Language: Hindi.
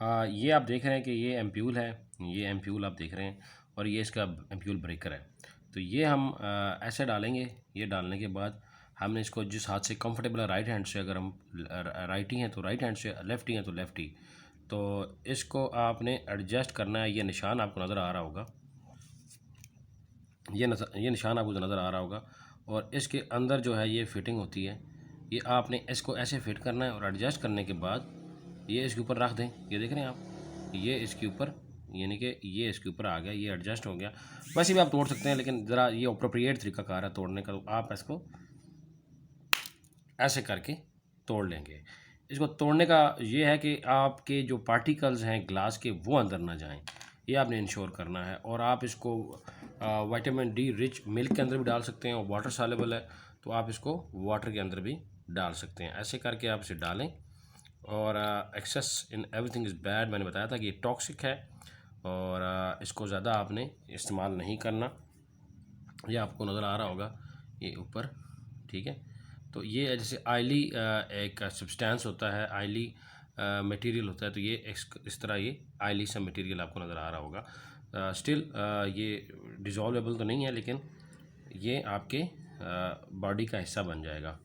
ये आप देख रहे हैं कि ये एम्प्यूल है, ये एम्प्यूल आप देख रहे हैं और ये इसका एम्प्यूल ब्रेकर है। तो ये हम ऐसे डालेंगे। ये डालने के बाद हमने इसको जिस हाथ से कंफर्टेबल है, राइट हैंड से, अगर हम राइटी हैं तो राइट हैंड से, लेफ्टी हैं तो लेफ्टी, तो इसको आपने एडजस्ट करना है। ये निशान आपको नज़र आ रहा होगा, ये निशान आपको नज़र आ रहा होगा। और इसके अंदर जो है ये फिटिंग होती है, ये आपने इसको ऐसे फिट करना है और एडजस्ट करने के बाद ये इसके ऊपर रख दें। ये देख रहे हैं आप, ये इसके ऊपर, यानी कि ये इसके ऊपर आ गया, ये एडजस्ट हो गया। वैसे भी आप तोड़ सकते हैं, लेकिन ज़रा ये अप्रोप्रिएट तरीकाकार है तोड़ने का, तो आप इसको ऐसे करके तोड़ लेंगे। इसको तोड़ने का ये है कि आपके जो पार्टिकल्स हैं ग्लास के वो अंदर ना जाएं, ये आपने इंश्योर करना है। और आप इसको विटामिन डी रिच मिल्क के अंदर भी डाल सकते हैं, और वाटर सॉल्युबल है तो आप इसको वाटर के अंदर भी डाल सकते हैं। ऐसे करके आप इसे डालें। और excess in everything is bad, मैंने बताया था कि ये टॉक्सिक है और इसको ज़्यादा आपने इस्तेमाल नहीं करना। ये आपको नज़र आ रहा होगा ये ऊपर, ठीक है। तो ये जैसे आयली एक सब्सटेंस होता है, आयली मटेरियल होता है, तो ये इस तरह ये आयली सा मटेरियल आपको नज़र आ रहा होगा। स्टिल ये डिज़ोल्वेबल तो नहीं है, लेकिन ये आपके बॉडी का हिस्सा बन जाएगा।